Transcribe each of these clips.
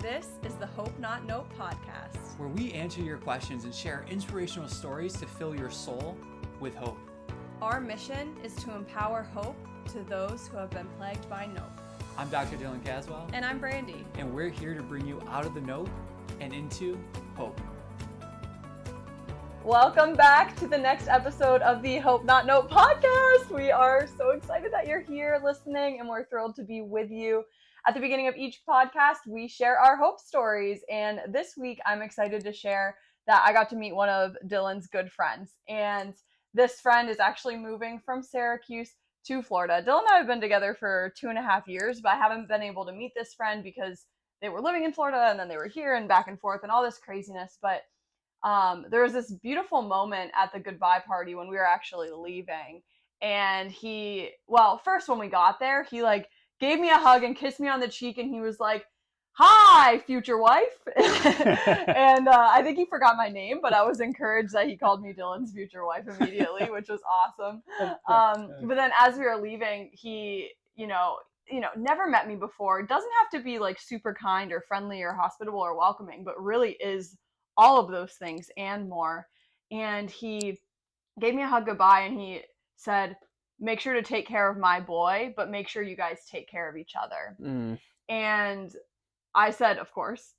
This is the Hope Not Note podcast, where we answer your questions and share inspirational stories to fill your soul with hope. Our mission is to empower hope to those who have been plagued by nope. I'm Dr. Dylan Caswell. And I'm Brandy. And we're here to bring you out of the nope and into hope. Welcome back to the next episode of the Hope Not Note podcast. We are so excited that you're here listening, and we're thrilled to be with you. At the beginning of each podcast, we share our hope stories. And this week, I'm excited to share that I got to meet one of Dylan's good friends. And this friend is actually moving from Syracuse to Florida. Dylan and I have been together for 2.5 years, but I haven't been able to meet this friend because they were living in Florida and then they were here and back and forth and all this craziness. But there was this beautiful moment at the goodbye party when we were actually leaving. And first when we got there, he gave me a hug and kissed me on the cheek, and he was like, "Hi, future wife." And I think he forgot my name, but I was encouraged that he called me Dylan's future wife immediately, which was awesome. But then as we were leaving, he, never met me before. Doesn't have to be super kind or friendly or hospitable or welcoming, but really is all of those things and more. And he gave me a hug goodbye, and he said, "Make sure to take care of my boy, but make sure you guys take care of each other." And I said, of course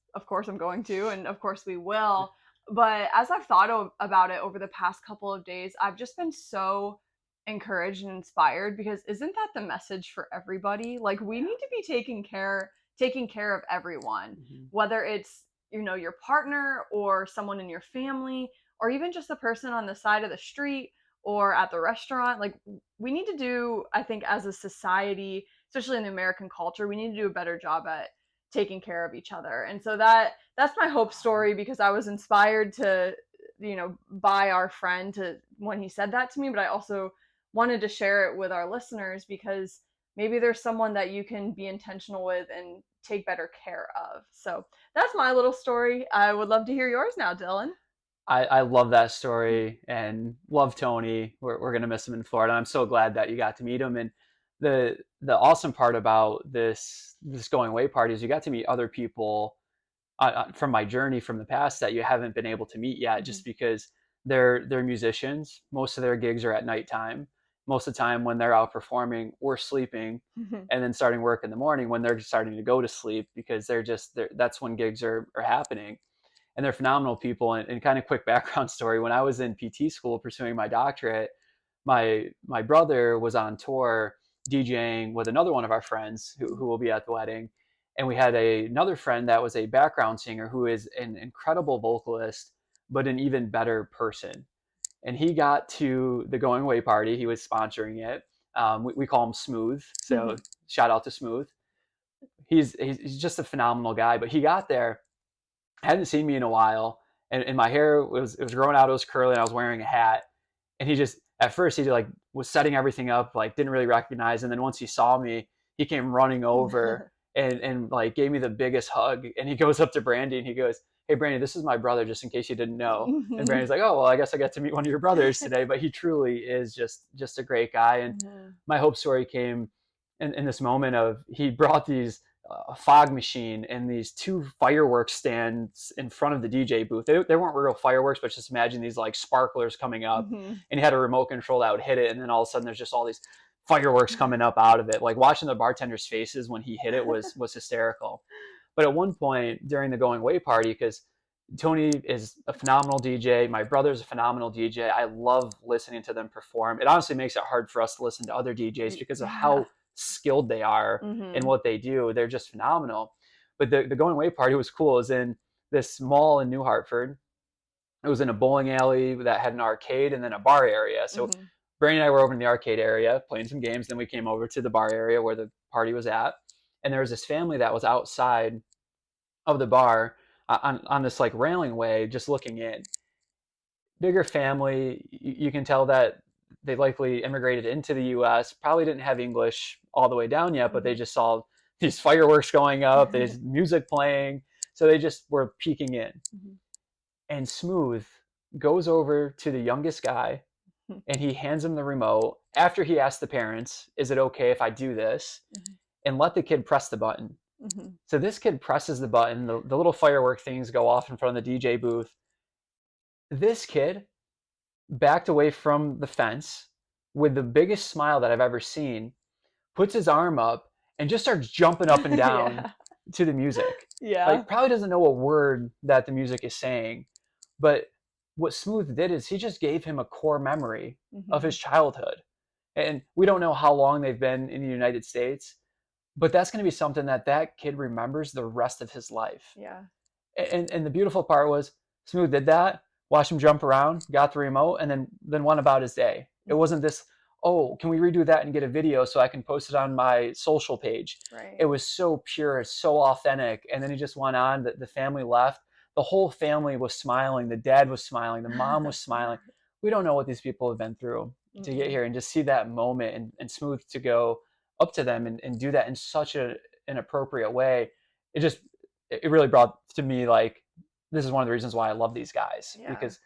I'm going to, and of course we will. But as I've thought about it over the past couple of days, I've just been so encouraged and inspired, because isn't that the message for everybody? We need to be taking care of everyone, whether it's, your partner or someone in your family, or even just the person on the side of the street or at the restaurant. We need to do, I think, as a society, especially in the American culture, we need to do a better job at taking care of each other. And so that's my hope story, because I was inspired to, by our friend when he said that to me, but I also wanted to share it with our listeners, because maybe there's someone that you can be intentional with and take better care of. So that's my little story. I would love to hear yours now, Dylan. I love that story and love Tony. We're going to miss him in Florida. I'm so glad that you got to meet him. And the awesome part about this going away party is you got to meet other people from my journey from the past that you haven't been able to meet yet, just because they're musicians. Most of their gigs are at nighttime. Most of the time when they're out performing, we're sleeping and then starting work in the morning when they're starting to go to sleep, because that's when gigs are happening. And they're phenomenal people. And kind of quick background story, when I was in PT school pursuing my doctorate, my brother was on tour DJing with another one of our friends who will be at the wedding. And we had another friend that was a background singer who is an incredible vocalist, but an even better person. And he got to the going away party. He was sponsoring it. We call him Smooth. So shout out to Smooth. He's just a phenomenal guy. But he got there, hadn't seen me in a while, and my hair was growing out. It was curly, and I was wearing a hat. And he just, at first, he was setting everything up, didn't really recognize. And then once he saw me, he came running over and gave me the biggest hug. And he goes up to Brandy and he goes, "Hey, Brandy, this is my brother, just in case you didn't know." And Brandy's like, "Oh, well, I guess I got to meet one of your brothers today." But he truly is just a great guy. And my hope story came in this moment of, he brought these a fog machine and these 2 fireworks stands in front of the DJ booth. They weren't real fireworks, but just imagine these sparklers coming up, and he had a remote control that would hit it, and then all of a sudden there's just all these fireworks coming up out of it. Watching the bartenders' faces when he hit it was hysterical. But at one point during the going away party, because Tony is a phenomenal DJ, my brother's a phenomenal DJ, I love listening to them perform. It honestly makes it hard for us to listen to other DJs because of how skilled they are in what they do. They're just phenomenal. But the going away party was cool. It was in this mall in New Hartford. It was in a bowling alley that had an arcade and then a bar area. So Brandon and I were over in the arcade area playing some games. Then we came over to the bar area where the party was at. And there was this family that was outside of the bar on this railing way, just looking in. Bigger family. You can tell that they likely immigrated into the U.S., probably didn't have English all the way down yet, but they just saw these fireworks going up, there's music playing. So they just were peeking in. And Smooth goes over to the youngest guy and he hands him the remote after he asked the parents, "Is it okay if I do this?" And let the kid press the button. Mm-hmm. So this kid presses the button, the little firework things go off in front of the DJ booth. This kid backed away from the fence with the biggest smile that I've ever seen, puts his arm up and just starts jumping up and down Yeah. to the music. Yeah. Like, probably doesn't know a word that the music is saying, but what Smooth did is he just gave him a core memory of Mm-hmm. his childhood. And we don't know how long they've been in the United States, but that's going to be something that that kid remembers the rest of his life. Yeah. And the beautiful part was Smooth did that, watched him jump around, got the remote, and then went about his day. It Mm-hmm. wasn't this, oh, can we redo that and get a video so I can post it on my social page? Right. It was so pure, so authentic. And then he just went on. The family left. The whole family was smiling. The dad was smiling. The mom was smiling. We don't know what these people have been through to get Mm-mm. here, and just see that moment and Smooth to go up to them and do that in such an appropriate way. It just, it really brought to me, like, this is one of the reasons why I love these guys, Yeah. because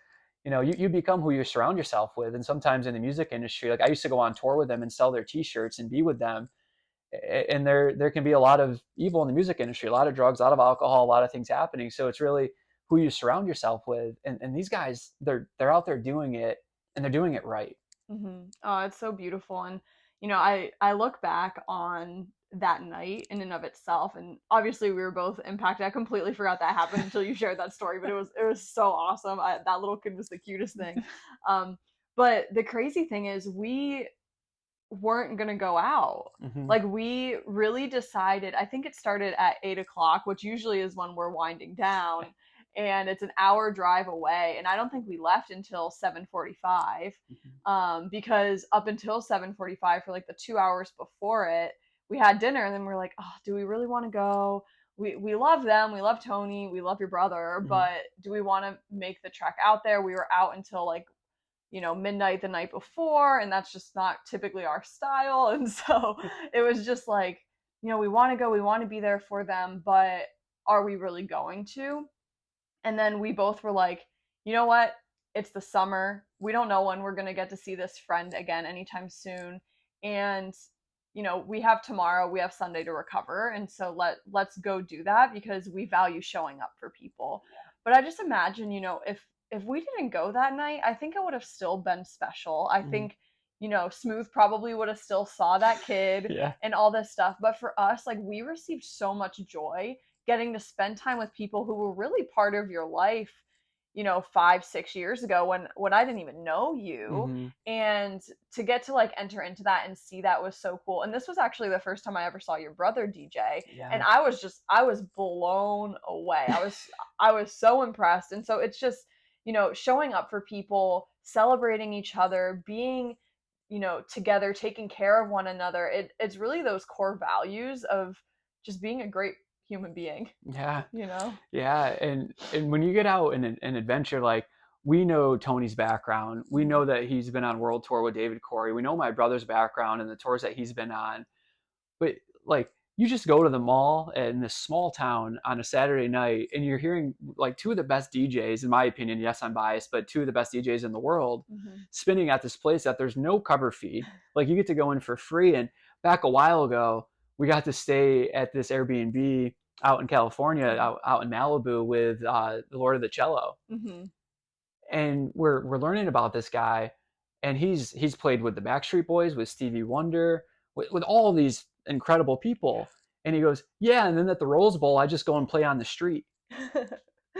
you become who you surround yourself with. And sometimes in the music industry, like, I used to go on tour with them and sell their t-shirts and be with them, and there can be a lot of evil in the music industry, a lot of drugs, a lot of alcohol, a lot of things happening. So it's really who you surround yourself with. And these guys, they're out there doing it, and they're doing it right. Mm-hmm. Oh, it's so beautiful. And I look back on that night in and of itself, and obviously we were both impacted. I completely forgot that happened until you shared that story, but it was so awesome. That little kid was the cutest thing. Um, but the crazy thing is, we weren't gonna go out. Hmm. Like, we really decided. I think it started at 8 o'clock, which usually is when we're winding down, and it's an hour drive away. And I don't think we left until 7:45, because up until 7:45, for like the 2 hours before it, we had dinner, and then we're like, oh, do we really want to go? We love them. We love Tony. We love your brother, Hmm. but do we want to make the trek out there? We were out until like midnight the night before, and that's just not typically our style. And so it was just like, we want to go, we want to be there for them, but are we really going to? And then we both were like, you know what? It's the summer. We don't know when we're going to get to see this friend again anytime soon. And we have tomorrow, we have Sunday to recover, and so let's go do that, because we value showing up for people. But I just imagine, if we didn't go that night, I think it would have still been special. I Hmm. think, Smooth probably would have still saw that kid Yeah. and all this stuff. But for us, like, we received so much joy getting to spend time with people who were really part of your life, 5, 6 years ago, when I didn't even know you. Hmm. And to get to like enter into that and see that was so cool. And this was actually the first time I ever saw your brother DJ. And Yeah. I was blown away. I was so impressed. And so it's just, showing up for people, celebrating each other, being, together, taking care of one another. It's really those core values of just being a great human being, Yeah. you know? Yeah, and when you get out in an adventure, like, we know Tony's background, we Mhm. know that he's been on world tour with David Corey, we know my brother's background and the tours that he's been on, but, like, you just go to the mall in this small town on a Saturday night, and you're hearing, like, two of the best DJs, in my opinion. Yes, I'm biased, but two of the best DJs in the world Mhm. spinning at this place that there's no cover fee. Like, you get to go in for free. And back a while ago, we got to stay at this Airbnb out in California, Mhm. out in Malibu, with the Lord of the Cello, Mhm. and we're learning about this guy, and he's played with the Backstreet Boys, with Stevie Wonder, with all these incredible people. And he goes, yeah, and then at the Rose Bowl, I just go and play on the street.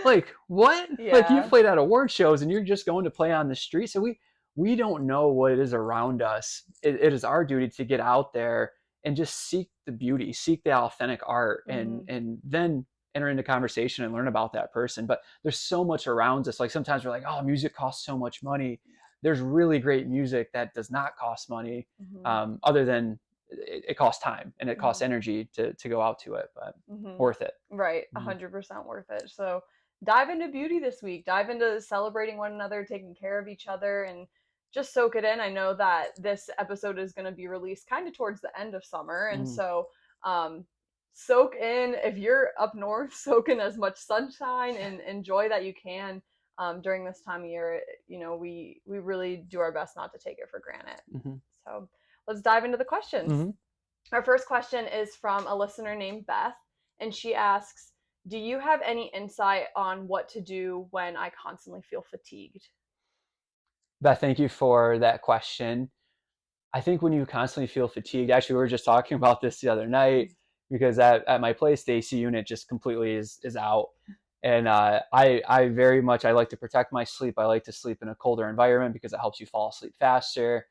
Like, what? Like, you've Yeah. played at award shows and you're just going to play on the street. So we don't know what it is around us. It is our duty to get out there and just seek the beauty, seek the authentic art, and Mhm. then enter into conversation and learn about that person. But there's so much around us. Like, sometimes we're like, oh, music costs so much money. There's really great music that does not cost money, Mhm. other than it costs time and it costs Mhm. energy to go out to it, but Mhm. worth it. Right, Mhm. 100% worth it. So dive into beauty this week. Dive into celebrating one another, taking care of each other, and just soak it in. I know that this episode is going to be released kind of towards the end of summer, and Mhm. so um, soak in. If you're up north, soak in as much sunshine and enjoy that you can during this time of year. We really do our best not to take it for granted. Mhm. So let's dive into the questions. Mhm. Our first question is from a listener named Beth, And she asks, do you have any insight on what to do when I constantly feel fatigued? Beth, thank you for that question. I think when you constantly feel fatigued, actually, we were just talking about this the other night because at my place, the AC unit just completely is out. And I very much, I like to protect my sleep. I like to sleep in a colder environment because it helps you fall asleep faster.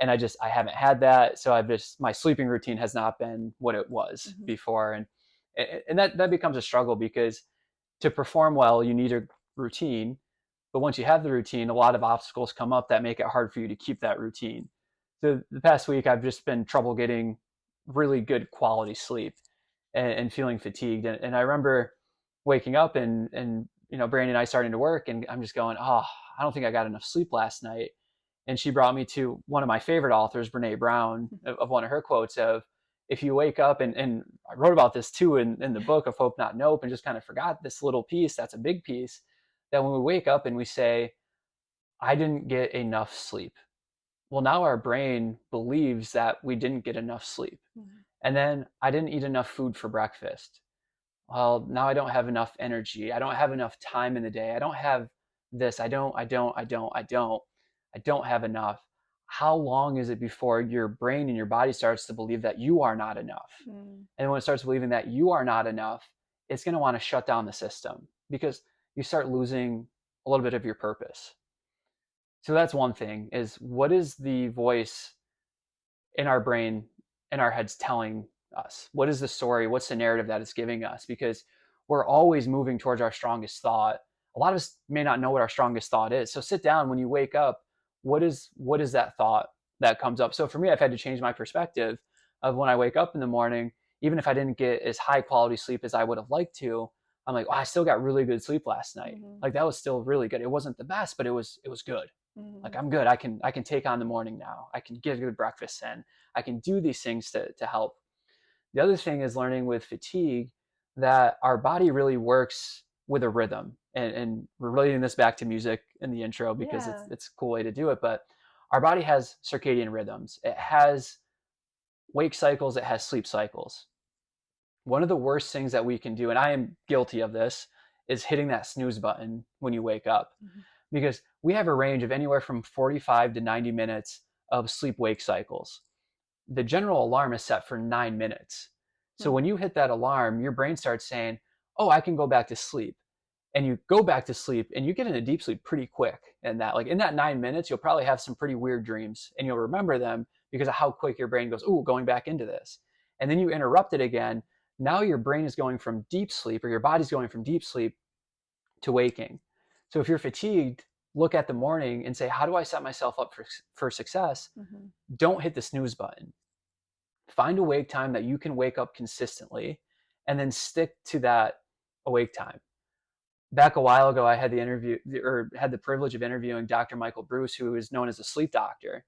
And I haven't had that. So my sleeping routine has not been what it was before. And that becomes a struggle because to perform well, you need a routine. But once you have the routine, a lot of obstacles come up that make it hard for you to keep that routine. So the past week, I've just been trouble getting really good quality sleep and feeling fatigued. And I remember waking up and Brandy and I starting to work, and I'm just going, oh, I don't think I got enough sleep last night. And she brought me to one of my favorite authors, Brene Brown, of one of her quotes of, if you wake up, and I wrote about this too in the book of Hope Not Nope, and just kind of forgot this little piece, that's a big piece, that when we wake up and we say, I didn't get enough sleep. Well, now our brain believes that we didn't get enough sleep. And then I didn't eat enough food for breakfast. Well, now I don't have enough energy. I don't have enough time in the day. I don't have this. I don't have enough. How long is it before your brain and your body starts to believe that you are not enough? And when it starts believing that you are not enough, it's going to want to shut down the system because you start losing a little bit of your purpose. So that's one thing, is what is the voice in our brain, in our heads telling us? What is the story? What's the narrative that it's giving us? Because we're always moving towards our strongest thought. A lot of us may not know what our strongest thought is. So sit down when you wake up. What is that thought that comes up? So for me, I've had to change my perspective of when I wake up in the morning, even if I didn't get as high quality sleep as I would have liked to, I'm like, oh, I still got really good sleep last night. Like that was still really good. It wasn't the best, but it was good. Like I'm good. I can take on the morning now. I can get a good breakfast in. I can do these things to help. The other thing is learning with fatigue that our body really works with a rhythm. And we're relating this back to music in the intro because it's a cool way to do it. But our body has circadian rhythms. It has wake cycles. It has sleep cycles. One of the worst things that we can do, and I am guilty of this, is hitting that snooze button when you wake up. Because we have a range of anywhere from 45 to 90 minutes of sleep-wake cycles. The general alarm is set for 9 minutes. So when you hit that alarm, your brain starts saying, oh, I can go back to sleep. And you go back to sleep and you get into deep sleep pretty quick. And that, like in that 9 minutes, you'll probably have some pretty weird dreams and you'll remember them because of how quick your brain goes, ooh, going back into this. And then you interrupt it again. Now your brain is going from deep sleep, or your body's going from deep sleep to waking. So if you're fatigued, look at the morning and say, how do I set myself up for success? Don't hit the snooze button. Find a wake time that you can wake up consistently and then stick to that awake time. Back a while ago, I had the privilege of interviewing Dr. Michael Bruce, who is known as a sleep doctor.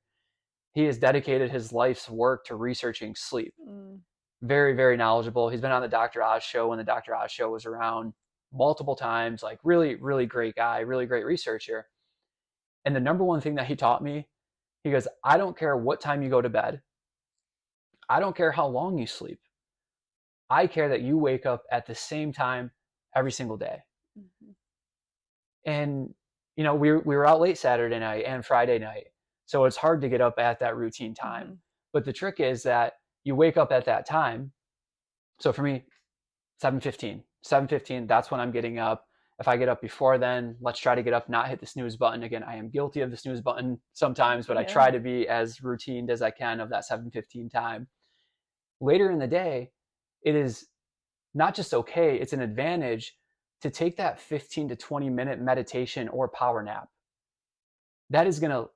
He has dedicated his life's work to researching sleep. Very, very knowledgeable. He's been on the Dr. Oz show when the Dr. Oz show was around multiple times, like really, really great guy, really great researcher. And the number one thing that he taught me, he goes, I don't care what time you go to bed. I don't care how long you sleep. I care that you wake up at the same time every single day. And, we were out late Saturday night and Friday night. So it's hard to get up at that routine time. But the trick is that you wake up at that time. So for me, 7:15, that's when I'm getting up. If I get up before then, let's try to get up, not hit the snooze button. Again, I am guilty of the snooze button sometimes, but I try to be as routine as I can of that 7:15 time. Later in the day, it is not just okay, it's an advantage to take that 15 to 20 minute meditation or power nap. That is going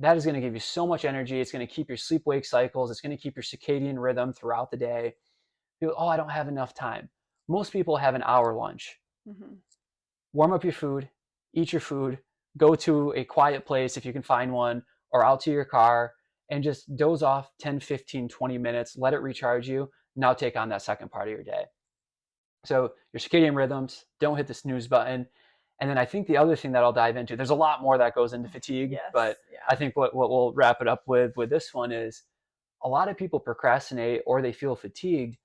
to give you so much energy. It's going to keep your sleep wake cycles. It's going to keep your circadian rhythm throughout the day. You go, oh, I don't have enough time. Most people have an hour lunch. Warm up your food, eat your food, go to a quiet place if you can find one, or out to your car and just doze off 10, 15, 20 minutes, let it recharge you. Now take on that second part of your day. So your circadian rhythms, don't hit the snooze button. And then I think the other thing that I'll dive into, there's a lot more that goes into fatigue, but I think what we'll wrap it up with this one is a lot of people procrastinate or they feel fatigued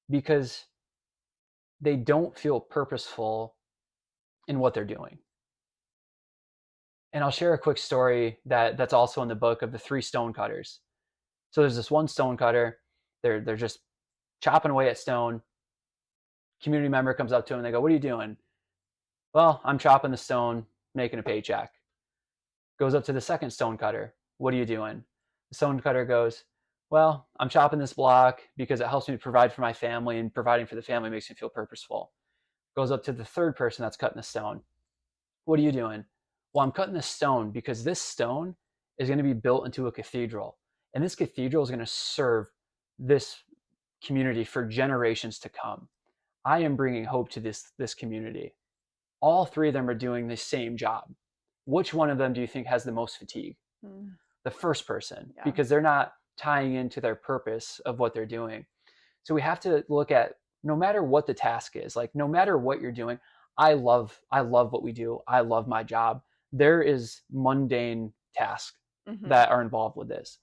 because they don't feel purposeful in what they're doing. And I'll share a quick story that's also in the book of the 3 stone cutters. So there's this one stone cutter. They're just chopping away at stone. Community member comes up to him and they go, "What are you doing?" "Well, I'm chopping the stone, making a paycheck." Goes up to the second stone cutter. "What are you doing?" The stone cutter goes, "Well, I'm chopping this block because it helps me provide for my family, and providing for the family makes me feel purposeful." Goes up to the third person that's cutting the stone. "What are you doing?" "Well, I'm cutting this stone because this stone is going to be built into a cathedral. And this cathedral is going to serve this community for generations to come. I am bringing hope to this community." All 3 of them are doing the same job. Which one of them do you think has the most fatigue? The first person, Yeah. because they're not tying into their purpose of what they're doing. So we have to look at, no matter what the task is, like no matter what you're doing, I love what we do. I love my job. There is mundane tasks that are involved with this.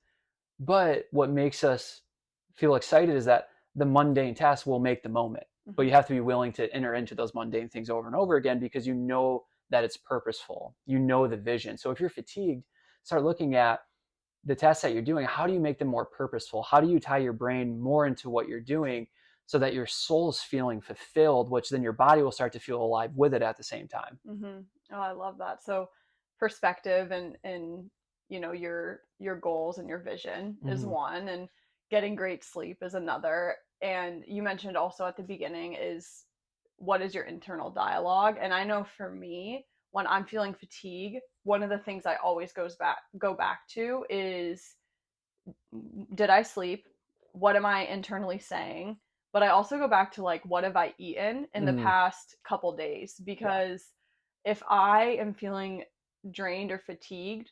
But what makes us feel excited is that the mundane tasks will make the moment. But you have to be willing to enter into those mundane things over and over again because you know that it's purposeful. You know the vision. So if you're fatigued, start looking at the tasks that you're doing. How do you make them more purposeful? How do you tie your brain more into what you're doing so that your soul is feeling fulfilled, which then your body will start to feel alive with it at the same time? Oh, I love that. So perspective and your goals and your vision is one, and getting great sleep is another. And you mentioned also at the beginning is, what is your internal dialogue? And I know for me, when I'm feeling fatigue, one of the things I always go back to is, did I sleep? What am I internally saying? But I also go back to, like, what have I eaten in the past couple days? Because if I am feeling drained or fatigued,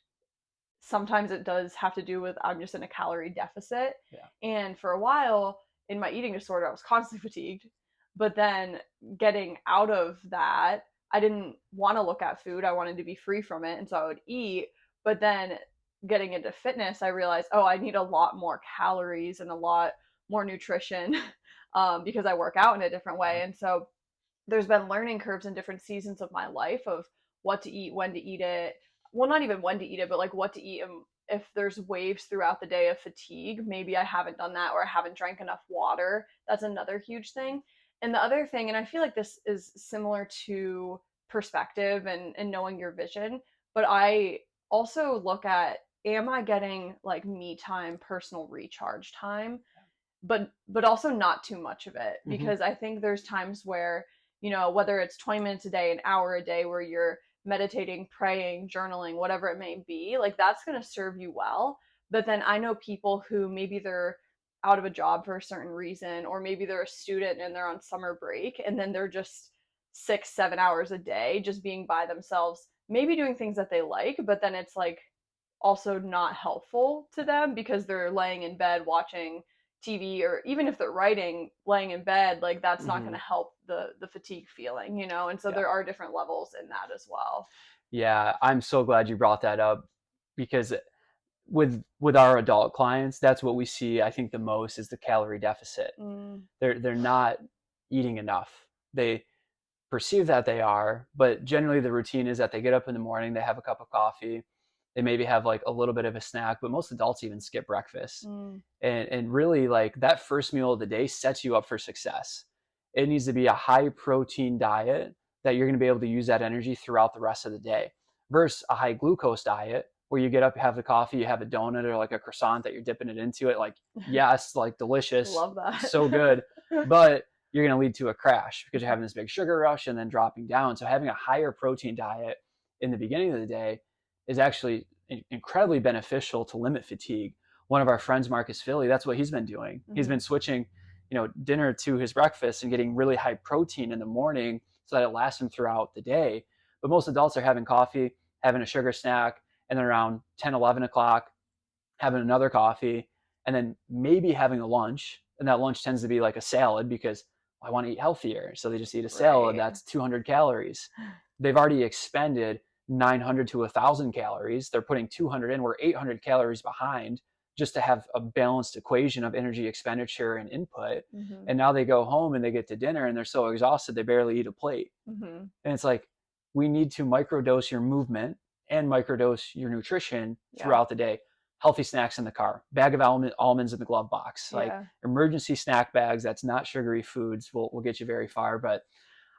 sometimes it does have to do with I'm just in a calorie deficit. Yeah. And for a while in my eating disorder, I was constantly fatigued. But then getting out of that, I didn't want to look at food. I wanted to be free from it. And so I would eat. But then getting into fitness, I realized, oh, I need a lot more calories and a lot more nutrition because I work out in a different way. And so there's been learning curves in different seasons of my life of what to eat, when to eat it. Well, not even when to eat it, but like what to eat. And if there's waves throughout the day of fatigue, maybe I haven't done that, or I haven't drank enough water. That's another huge thing. And the other thing, and I feel like this is similar to perspective and knowing your vision, but I also look at, am I getting like me time, personal recharge time? But also not too much of it, because I think there's times where, whether it's 20 minutes a day, an hour a day, where you're meditating, praying, journaling, whatever it may be, like that's going to serve you well. But then I know people who maybe they're out of a job for a certain reason, or maybe they're a student and they're on summer break, and then they're just 6-7 hours a day just being by themselves, maybe doing things that they like, but then it's like also not helpful to them because they're laying in bed watching TV, or even if they're writing, laying in bed, like that's not going to help the fatigue feeling, And so there are different levels in that as well. Yeah, I'm so glad you brought that up, because with our adult clients, that's what we see, I think, the most is the calorie deficit. They're not eating enough. They perceive that they are, but generally the routine is that they get up in the morning, they have a cup of coffee, they maybe have like a little bit of a snack, but most adults even skip breakfast. And really, like, that first meal of the day sets you up for success. It needs to be a high protein diet that you're going to be able to use that energy throughout the rest of the day, versus a high glucose diet where you get up, you have the coffee, you have a donut or like a croissant that you're dipping it into it. Like, yes, like delicious, Love that. so good, but you're going to lead to a crash because you're having this big sugar rush and then dropping down. So having a higher protein diet in the beginning of the day is actually incredibly beneficial to limit fatigue. One of our friends, Marcus Philly, that's what he's been doing. He's been switching, dinner to his breakfast and getting really high protein in the morning so that it lasts him throughout the day. But most adults are having coffee, having a sugar snack, and then around 10, 11 o'clock, having another coffee, and then maybe having a lunch. And that lunch tends to be like a salad because I want to eat healthier. So they just eat a salad. That's 200 calories. They've already expended 900 to 1,000 calories. They're putting 200 in. We're 800 calories behind just to have a balanced equation of energy expenditure and input. Mm-hmm. And now they go home and they get to dinner and they're so exhausted they barely eat a plate. Mm-hmm. And it's like, we need to microdose your movement and microdose your nutrition Yeah. throughout the day. Healthy snacks in the car, bag of almonds in the glove box, like Yeah. emergency snack bags. That's not sugary foods will get you very far. But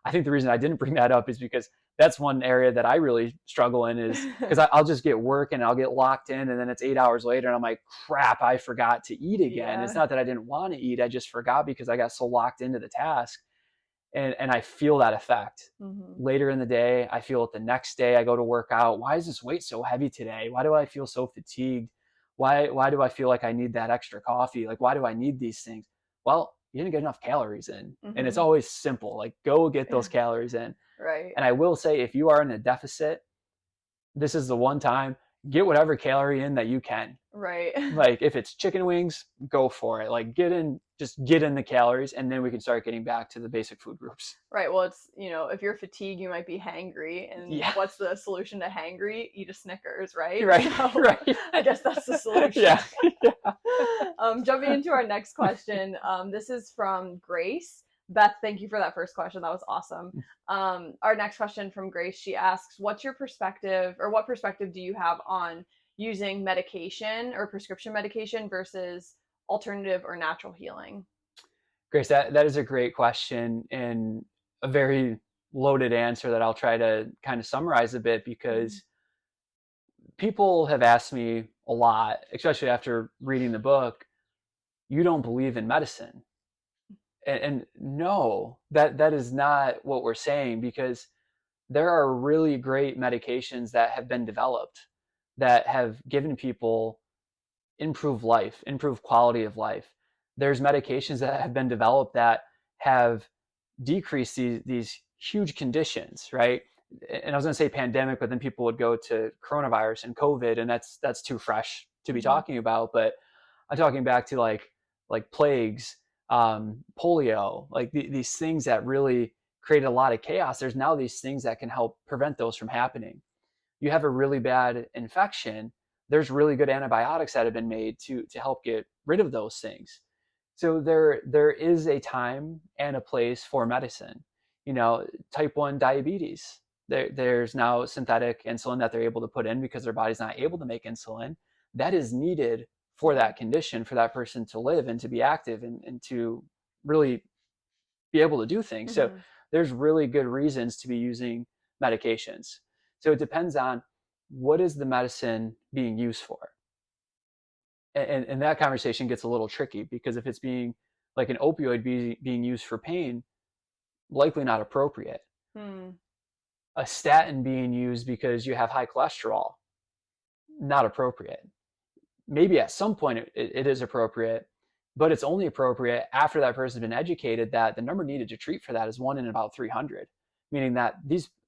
I think the reason I didn't bring that up is because that's one area that I really struggle in, is because I'll just get work and I'll get locked in, and then it's 8 hours later and I'm like, crap, I forgot to eat again. Yeah. It's not that I didn't want to eat, I just forgot because I got so locked into the task. And I feel that effect Mm-hmm. later in the day. I feel it the next day. I go to work out. Why is this weight so heavy today? Why do I feel so fatigued? Why do I feel like I need that extra coffee? Like, why do I need these things? Well, you didn't get enough calories in. And it's Mm-hmm. always simple. Like, go get those Yeah. calories in. Right. And I will say, if you are in a deficit, this is the one time, get whatever calorie in that you can. Right. Like, if it's chicken wings, go for it. Like, just get in the calories, and then we can start getting back to the basic food groups. Right. Well, it's, if you're fatigued, you might be hangry. And Yeah. what's the solution to hangry? Eat a Snickers, right? Right. So Right. I guess that's the solution. Yeah. Jumping into our next question. This is from Grace. Beth, thank you for that first question. That was awesome. Our next question from Grace, she asks, what's your perspective, or what perspective do you have on using medication or prescription medication versus alternative or natural healing? Grace, that is a great question, and a very loaded answer that I'll try to kind of summarize a bit, because people have asked me a lot, especially after reading the book, you don't believe in medicine. And no, that is not what we're saying, because there are really great medications that have been developed that have given people improved life, improved quality of life. There's medications that have been developed that have decreased these huge conditions, right? And I was going to say pandemic, but then people would go to coronavirus and COVID, and that's too fresh to be talking about. But I'm talking back to like plagues, polio, like these things that really created a lot of chaos. There's now these things that can help prevent those from happening. You have a really bad infection, there's really good antibiotics that have been made to help get rid of those things. So there is a time and a place for medicine. Type 1 diabetes. There's now synthetic insulin that they're able to put in because their body's not able to make insulin. That is needed for that condition, for that person to live and to be active and to really be able to do things. So there's really good reasons to be using medications. So it depends on what is the medicine being used for. And that conversation gets a little tricky, because if it's being like an opioid being used for pain, likely not appropriate. A statin being used because you have high cholesterol, not appropriate. Maybe at some point it is appropriate, but it's only appropriate after that person's been educated that the number needed to treat for that is 1 in about 300, meaning that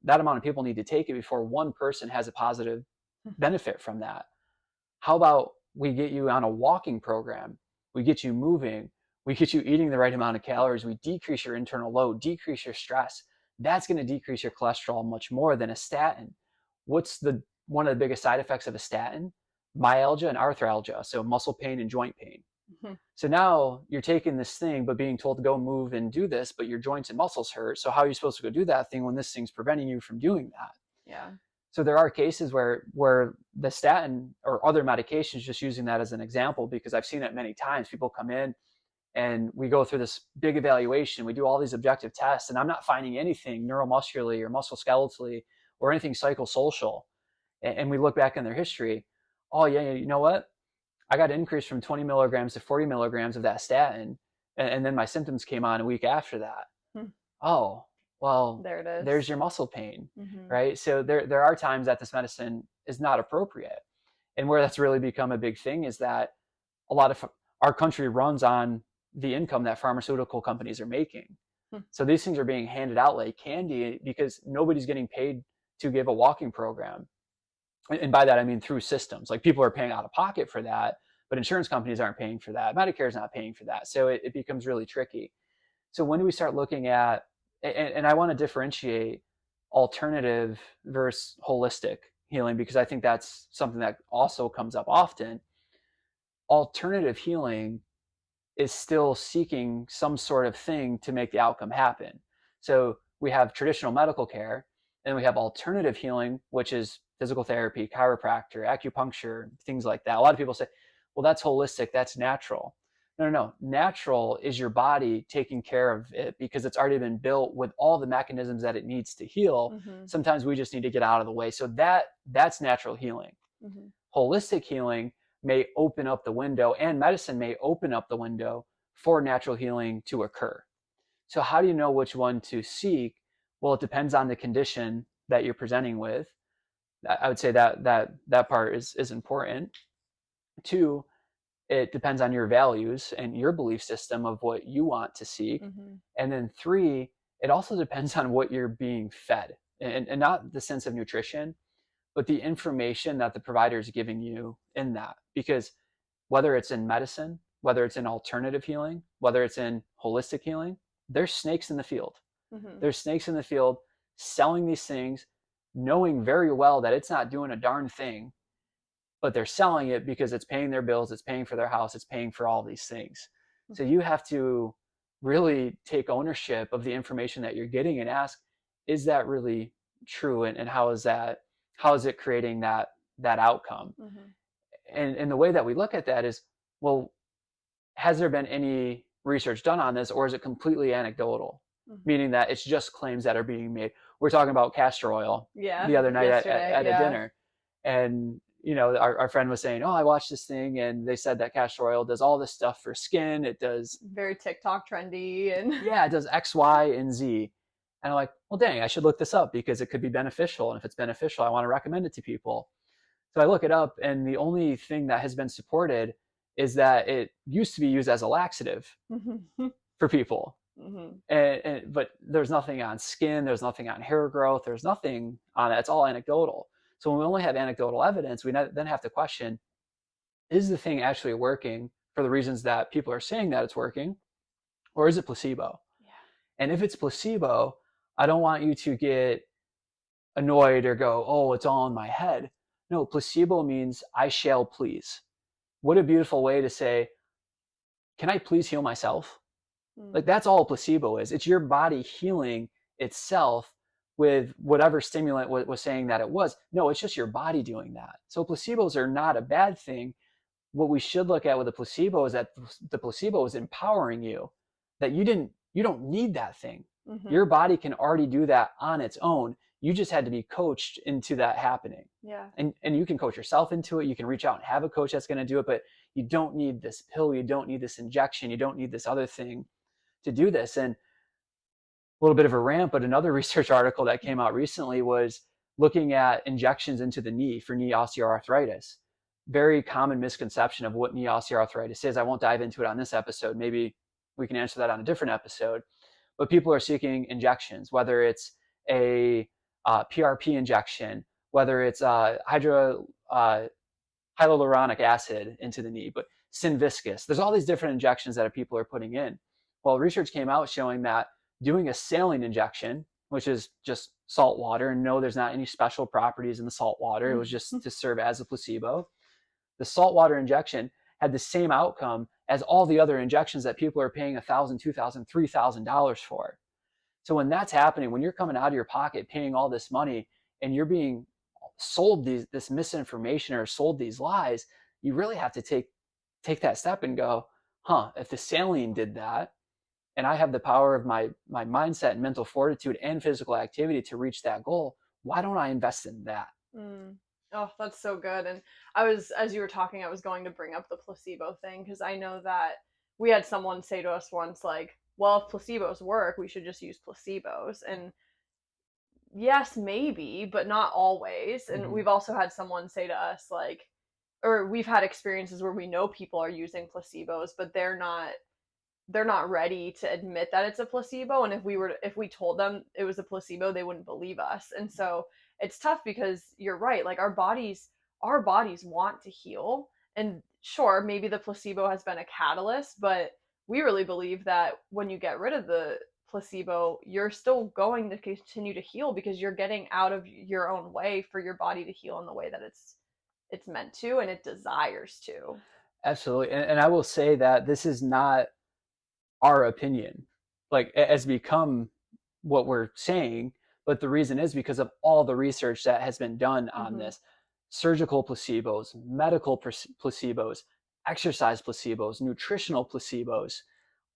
that amount of people need to take it before one person has a positive benefit from that. How about we get you on a walking program, we get you moving, we get you eating the right amount of calories, we decrease your internal load, decrease your stress. That's going to decrease your cholesterol much more than a statin. What's one of the biggest side effects of a statin? Myalgia and arthralgia, so muscle pain and joint pain. So now you're taking this thing, but being told to go move and do this, but your joints and muscles hurt. So how are you supposed to go do that thing when this thing's preventing you from doing that? Yeah. So there are cases where the statin or other medications, just using that as an example, because I've seen it many times, people come in and we go through this big evaluation, we do all these objective tests, and I'm not finding anything neuromuscularly or musculoskeletally or anything psychosocial. And we look back in their history. Oh yeah, you know what? I got increased from 20 milligrams to 40 milligrams of that statin, and then my symptoms came on a week after that. Oh, well, there it is. There's your muscle pain, right? So there are times that this medicine is not appropriate. And where that's really become a big thing is that a lot of our country runs on the income that pharmaceutical companies are making. So these things are being handed out like candy because nobody's getting paid to give a walking program. And by that, I mean through systems. Like, people are paying out of pocket for that, but insurance companies aren't paying for that. Medicare is not paying for that. So it becomes really tricky. So when do we start looking at, and I want to differentiate alternative versus holistic healing, because I think that's something that also comes up often. Alternative healing is still seeking some sort of thing to make the outcome happen. So we have traditional medical care, and we have alternative healing, which is physical therapy, chiropractor, acupuncture, things like that. A lot of people say, well, that's holistic, that's natural. No. Natural is your body taking care of it because it's already been built with all the mechanisms that it needs to heal. Mm-hmm. Sometimes we just need to get out of the way. So that's natural healing. Mm-hmm. Holistic healing may open up the window, and medicine may open up the window for natural healing to occur. So how do you know which one to seek? Well, it depends on the condition that you're presenting with. I would say that part is important. Two, it depends on your values and your belief system of what you want to seek. Mm-hmm. And then three, it also depends on what you're being fed, and not the sense of nutrition, but the information that the provider is giving you in that. Because whether it's in medicine, whether it's in alternative healing, whether it's in holistic healing, there's snakes in the field. Mm-hmm. There's snakes in the field selling these things, knowing very well that it's not doing a darn thing, but they're selling it because it's paying their bills, it's paying for their house, it's paying for all these things. So you have to really take ownership of the information that you're getting and ask, is that really true? And how is it creating that outcome? Mm-hmm. And the way that we look at that is, well, has there been any research done on this, or is it completely anecdotal? Mm-hmm. Meaning that it's just claims that are being made. We're talking about castor oil Yeah. the other night at a yeah. dinner. And, our friend was saying, oh, I watched this thing and they said that castor oil does all this stuff for skin. It does, Very TikTok trendy. And yeah, it does X, Y, and Z. And I'm like, well, dang, I should look this up because it could be beneficial. And if it's beneficial, I want to recommend it to people. So I look it up, and the only thing that has been supported is that it used to be used as a laxative mm-hmm. for people. Mm-hmm. But there's nothing on skin, there's nothing on hair growth, there's nothing on it. It's all anecdotal. So when we only have anecdotal evidence, we then have to question, is the thing actually working for the reasons that people are saying that it's working, or is it placebo? Yeah. And if it's placebo, I don't want you to get annoyed or go, oh, it's all in my head. No, placebo means I shall please. What a beautiful way to say, can I please heal myself? Like, that's all a placebo is. It's your body healing itself with whatever stimulant was saying that it was. No, it's just your body doing that. So placebos are not a bad thing. What we should look at with a placebo is that the placebo is empowering you, that you don't need that thing. Mm-hmm. Your body can already do that on its own. You just had to be coached into that happening. Yeah. And you can coach yourself into it. You can reach out and have a coach that's going to do it, but you don't need this pill. You don't need this injection. You don't need this other thing to do this. And a little bit of a rant, but another research article that came out recently was looking at injections into the knee for knee osteoarthritis. Very common misconception of what knee osteoarthritis is. I won't dive into it on this episode. Maybe we can answer that on a different episode. But people are seeking injections, whether it's a PRP injection, whether it's hyaluronic acid into the knee, but Synviscus. There's all these different injections that people are putting in. Well, research came out showing that doing a saline injection, which is just salt water, and no, there's not any special properties in the salt water. It was just to serve as a placebo. The saltwater injection had the same outcome as all the other injections that people are paying $1,000, $2,000, $3,000 for. So when that's happening, when you're coming out of your pocket paying all this money and you're being sold this misinformation or sold these lies, you really have to take that step and go, if the saline did that, and I have the power of my mindset and mental fortitude and physical activity to reach that goal, why don't I invest in that? Oh, that's so good. And as you were talking, I was going to bring up the placebo thing, because I know that we had someone say to us once, like, well, if placebos work, we should just use placebos. And yes, maybe, but not always. And we've also had someone say to us, like, or we've had experiences where we know people are using placebos, but they're not ready to admit that it's a placebo. And if we told them it was a placebo, they wouldn't believe us. And so it's tough, because you're right, like our bodies want to heal. And sure, maybe the placebo has been a catalyst, but we really believe that when you get rid of the placebo, you're still going to continue to heal, because you're getting out of your own way for your body to heal in the way that it's meant to and it desires to. Absolutely. And I will say that this is not our opinion, like has become what we're saying. But the reason is because of all the research that has been done on Mm-hmm. this: surgical placebos, medical placebos, exercise placebos, nutritional placebos.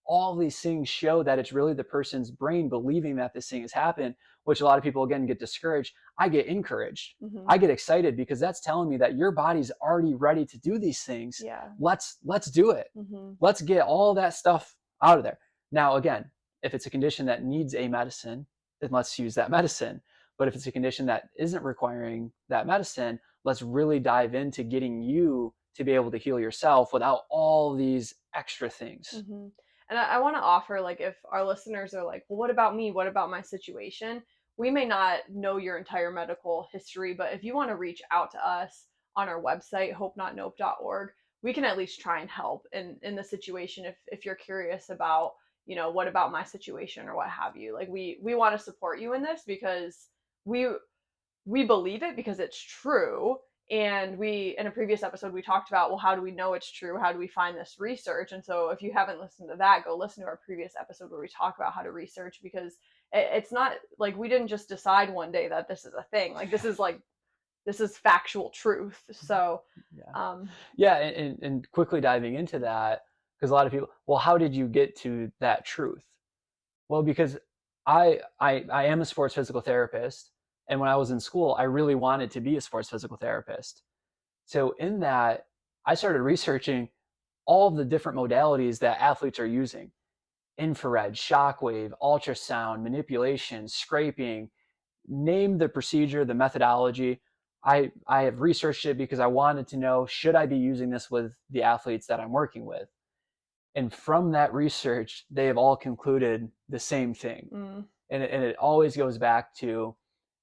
All these things show that it's really the person's brain believing that this thing has happened, which a lot of people again get discouraged. I get encouraged. Mm-hmm. I get excited because that's telling me that your body's already ready to do these things. Yeah. Let's do it. Mm-hmm. Let's get all that stuff out of there. Now, again, if it's a condition that needs a medicine, then let's use that medicine. But if it's a condition that isn't requiring that medicine, let's really dive into getting you to be able to heal yourself without all these extra things. Mm-hmm. And I want to offer, like, if our listeners are like, well, what about me? What about my situation? We may not know your entire medical history, but if you want to reach out to us on our website, hopenotnope.org, we can at least try and help in the situation if you're curious about, what about my situation or what have you. Like, we want to support you in this because we we believe it because it's true. And we, in a previous episode, we talked about, well, how do we know it's true? How do we find this research? And so if you haven't listened to that, go listen to our previous episode where we talk about how to research, because it's not like we didn't just decide one day that this is a thing. Like, this is factual truth. So, Yeah. um, Yeah. And quickly diving into that, because a lot of people, well, how did you get to that truth? Well, because I am a sports physical therapist. And when I was in school, I really wanted to be a sports physical therapist. So in that, I started researching all of the different modalities that athletes are using: infrared, shockwave, ultrasound, manipulation, scraping, name the procedure, the methodology. I have researched it because I wanted to know, should I be using this with the athletes that I'm working with? And from that research, they have all concluded the same thing. mm, And it always goes back to,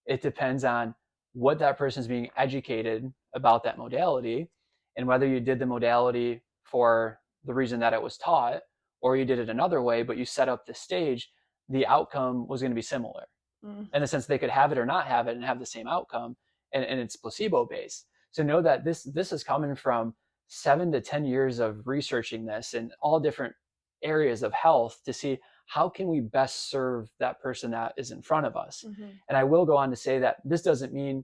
it depends on what that person is being educated about that modality, and whether you did the modality for the reason that it was taught, or you did it another way, but you set up the stage, the outcome was going to be similar mm, in the sense they could have it or not have it and have the same outcome, and it's placebo based. So know that this is coming from 7 to 10 years of researching this in all different areas of health to see how can we best serve that person that is in front of us. mm-hmm, And I will go on to say that this doesn't mean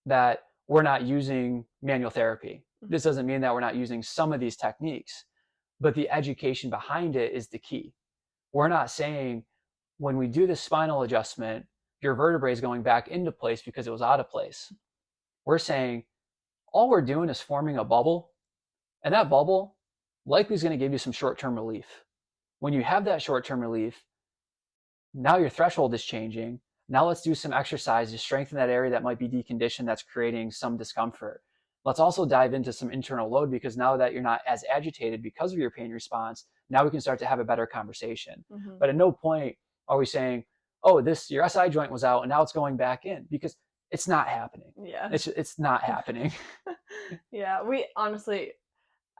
that we're not using manual therapy. This doesn't mean that we're not using some of these techniques, but the education behind it is the key. We're not saying when we do this spinal adjustment, your vertebrae is going back into place because it was out of place. We're saying all we're doing is forming a bubble, and that bubble likely is going to give you some short-term relief. When you have that short-term relief, now your threshold is changing. Now let's do some exercise to strengthen that area that might be deconditioned, that's creating some discomfort. Let's also dive into some internal load, because now that you're not as agitated because of your pain response, now we can start to have a better conversation. mm-hmm. But at no point are we saying, oh, this, your SI joint was out and now it's going back in, because it's not happening. Yeah. It's not happening. Yeah. We honestly,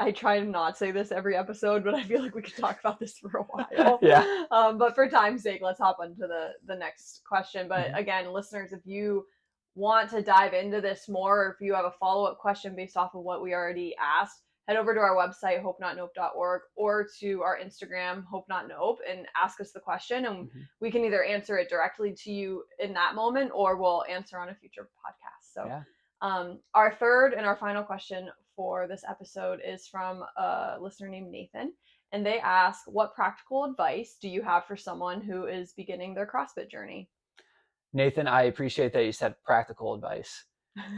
I try to not say this every episode, but I feel like we could talk about this for a while. Yeah. But for time's sake, let's hop on to the next question. But Mhm. again, listeners, if you want to dive into this more, or if you have a follow-up question based off of what we already asked, head over to our website, hopenotnope.org, or to our Instagram, hopenotnope, and ask us the question. And Mhm. we can either answer it directly to you in that moment, or we'll answer on a future podcast. So Yeah. our third and our final question for this episode is from a listener named Nathan. And they ask, what practical advice do you have for someone who is beginning their CrossFit journey? Nathan, I appreciate that you said practical advice,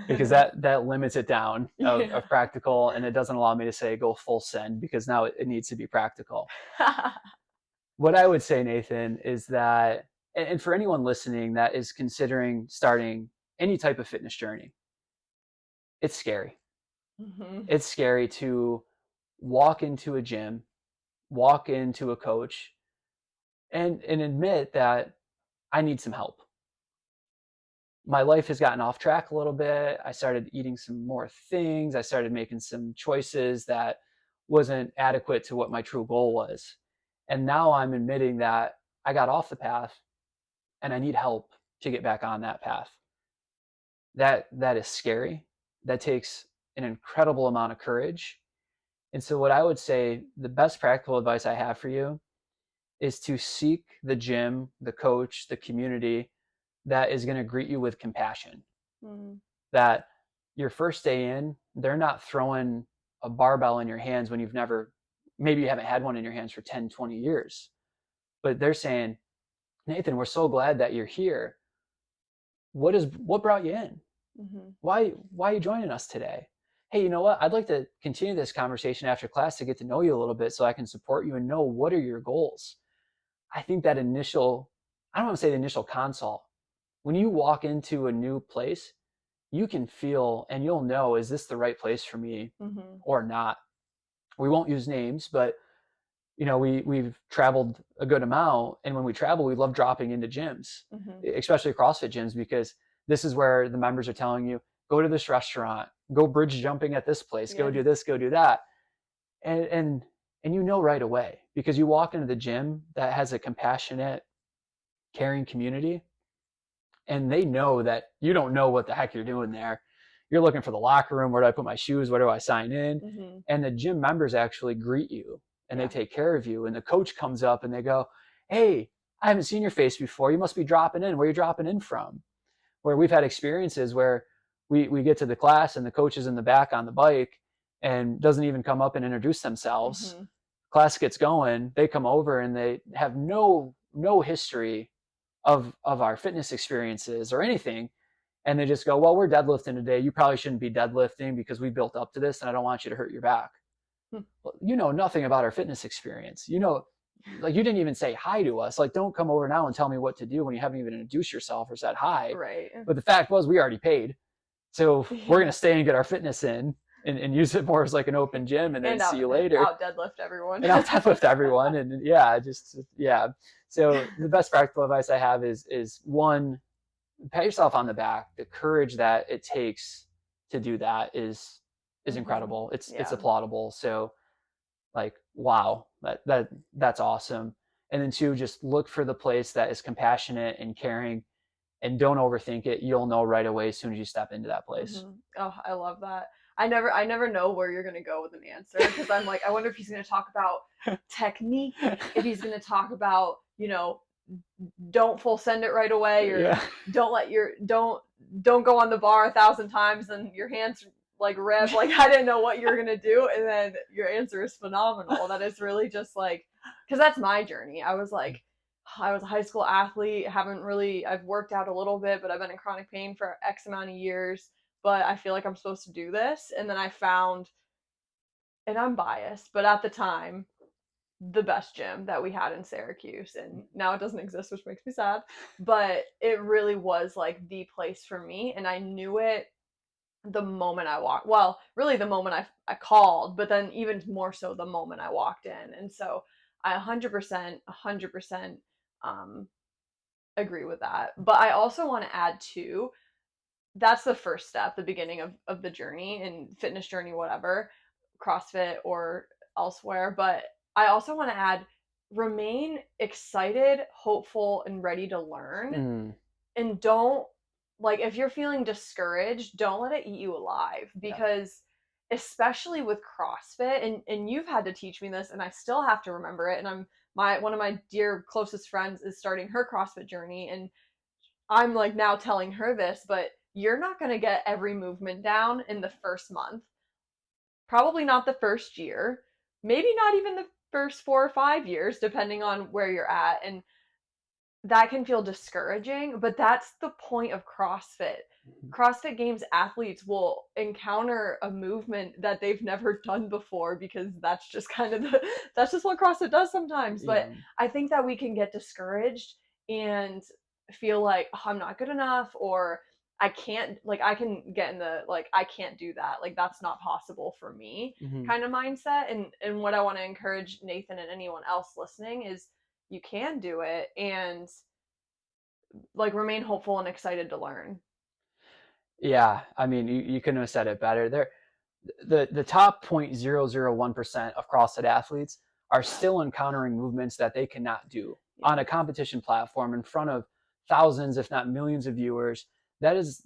because that limits it down Yeah. of practical, and it doesn't allow me to say go full send, because now it needs to be practical. What I would say, Nathan, is that, and for anyone listening that is considering starting any type of fitness journey, it's scary. Mhm. It's scary to walk into a gym, walk into a coach, and admit that I need some help. My life has gotten off track a little bit. I started eating some more things. I started making some choices that wasn't adequate to what my true goal was. And now I'm admitting that I got off the path and I need help to get back on that path. That is scary. That takes an incredible amount of courage. And so what I would say, the best practical advice I have for you is to seek the gym, the coach, the community that is going to greet you with compassion. Mm-hmm. That your first day in, they're not throwing a barbell in your hands when maybe you haven't had one in your hands for 10, 20 years. But they're saying, Nathan, we're so glad that you're here. What brought you in? Mm-hmm. Why are you joining us today? Hey, you know what? I'd like to continue this conversation after class to get to know you a little bit so I can support you and know what are your goals. I think that I don't want to say the initial consult. When you walk into a new place, you can feel and you'll know, is this the right place for me Mm-hmm. or not? We won't use names, but we've traveled a good amount, and when we travel, we love dropping into gyms, Mm-hmm. especially CrossFit gyms, because this is where the members are telling you, go to this restaurant, go bridge jumping at this place, go do this, go do that. And you know right away, because you walk into the gym that has a compassionate, caring community, and they know that you don't know what the heck you're doing there. You're looking for the locker room. Where do I put my shoes? Where do I sign in? Mm-hmm. And the gym members actually greet you and Yeah. they take care of you. And the coach comes up and they go, hey, I haven't seen your face before. You must be dropping in. Where are you dropping in from? Where we've had experiences where we get to the class and the coach is in the back on the bike and doesn't even come up and introduce themselves. Mm-hmm. Class gets going. They come over and they have no history of our fitness experiences or anything. And they just go, well, we're deadlifting today. You probably shouldn't be deadlifting because we built up to this and I don't want you to hurt your back. Well, you know nothing about our fitness experience. Like you didn't even say hi to us. Like, don't come over now and tell me what to do when you haven't even introduced yourself or said hi. Right. But the fact was, we already paid. So we're going to stay and get our fitness in and use it more as like an open gym and then see you later. Out deadlift everyone. And I'll deadlift everyone. And yeah. So the best practical advice I have is one, pat yourself on the back. The courage that it takes to do that is incredible. It's applaudable. So like, wow, that's awesome. And then two, just look for the place that is compassionate and caring, and don't overthink it. You'll know right away as soon as you step into that place. Mm-hmm. Oh, I love that. I never know where you're gonna go with an answer, because I'm like, I wonder if he's gonna talk about technique, if he's gonna talk about, don't full send it right away, or don't go on the bar 1,000 times and your hands like rip. Like, I didn't know what you were gonna do, and then your answer is phenomenal. That is really just like, because that's my journey. I was a high school athlete. I've worked out a little bit, but I've been in chronic pain for X amount of years. But I feel like I'm supposed to do this. And then I found, and I'm biased, but at the time, the best gym that we had in Syracuse. And now it doesn't exist, which makes me sad. But it really was like the place for me. And I knew it the moment I walked. Well, really the moment I called, but then even more so the moment I walked in. And so I 100% agree with that. But I also want to add too, that's the first step, the beginning of the journey, and fitness journey, whatever, CrossFit or elsewhere. But I also want to add, remain excited, hopeful, and ready to learn. And don't, like, if you're feeling discouraged, don't let it eat you alive, because especially with CrossFit, and you've had to teach me this, and I still have to remember it. And one of my dear closest friends is starting her CrossFit journey, and I'm like now telling her this, but you're not going to get every movement down in the first month. Probably not the first year. Maybe not even the first 4 or 5 years, depending on where you're at. And that can feel discouraging, but that's the point of CrossFit. CrossFit Games athletes will encounter a movement that they've never done before, because that's just that's just what CrossFit does sometimes. But I think that we can get discouraged and feel like, oh, I'm not good enough, or I can't, like, I can get in the, like, I can't do that. Like, that's not possible for me kind of mindset. And what I want to encourage Nathan and anyone else listening is, you can do it, and like, remain hopeful and excited to learn. Yeah, I mean, you couldn't have said it better. The top 0.001% of CrossFit athletes are still encountering movements that they cannot do on a competition platform in front of thousands, if not millions of viewers. that is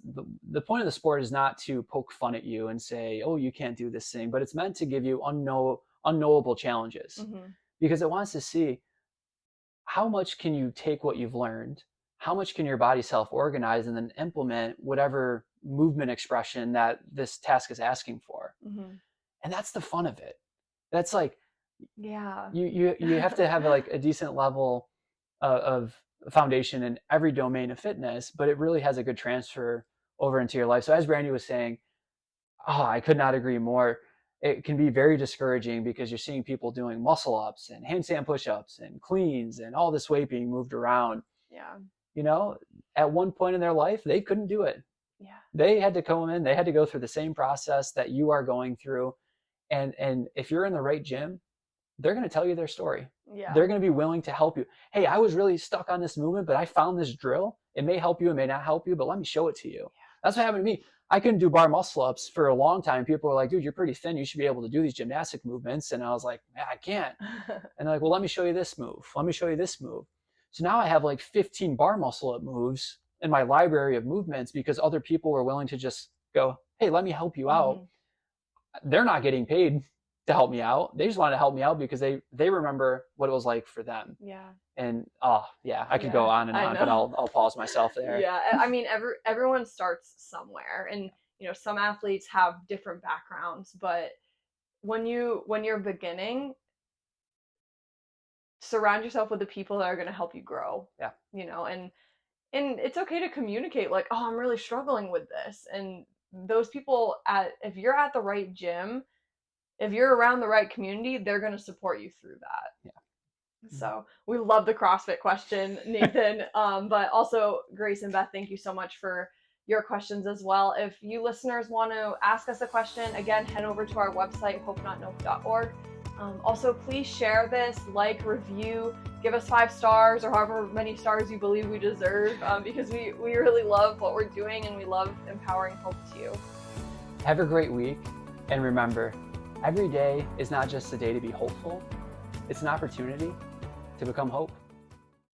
the point of the sport is not to poke fun at you and say, oh, you can't do this thing, but it's meant to give you unknowable challenges, because it wants to see how much can you take what you've learned, how much can your body self-organize, and then implement whatever movement expression that this task is asking for. And that's the fun of it. That's like, yeah, you have to have like a decent level of foundation in every domain of fitness, but it really has a good transfer over into your life. So as Brandy was saying, oh, I could not agree more. It can be very discouraging because you're seeing people doing muscle ups and handstand push-ups and cleans and all this weight being moved around. Yeah. You know, at one point in their life, they couldn't do it. Yeah. They had to come in, they had to go through the same process that you are going through. And if you're in the right gym, they're going to tell you their story. Yeah. They're going to be willing to help you. Hey, I was really stuck on this movement, but I found this drill. It may help you, it may not help you, but let me show it to you. Yeah. That's what happened to me. I couldn't do bar muscle ups for a long time. People were like, dude, you're pretty thin. You should be able to do these gymnastic movements. And I was like, man, I can't. And they're like, well, let me show you this move. Let me show you this move. So now I have like 15 bar muscle up moves in my library of movements because other people were willing to just go, hey, let me help you out. They're not getting paid to help me out. They just want to help me out because they remember what it was like for them. Yeah. And I could go on and on, but I'll pause myself there. Yeah. I mean, everyone starts somewhere, and you know, some athletes have different backgrounds, but when you're beginning, surround yourself with the people that are going to help you grow. Yeah. You know, and it's okay to communicate like, oh, I'm really struggling with this. And those people if you're at the right gym, if you're around the right community, they're going to support you through that. Yeah. So we love the CrossFit question, Nathan. But also Grace and Beth, thank you so much for your questions as well. If you listeners want to ask us a question, again, head over to our website, hopenotnope.org. Also, please share this, review, give us 5 stars or however many stars you believe we deserve, because we really love what we're doing and we love empowering hope to you. Have a great week, and remember, every day is not just a day to be hopeful, it's an opportunity to become hope.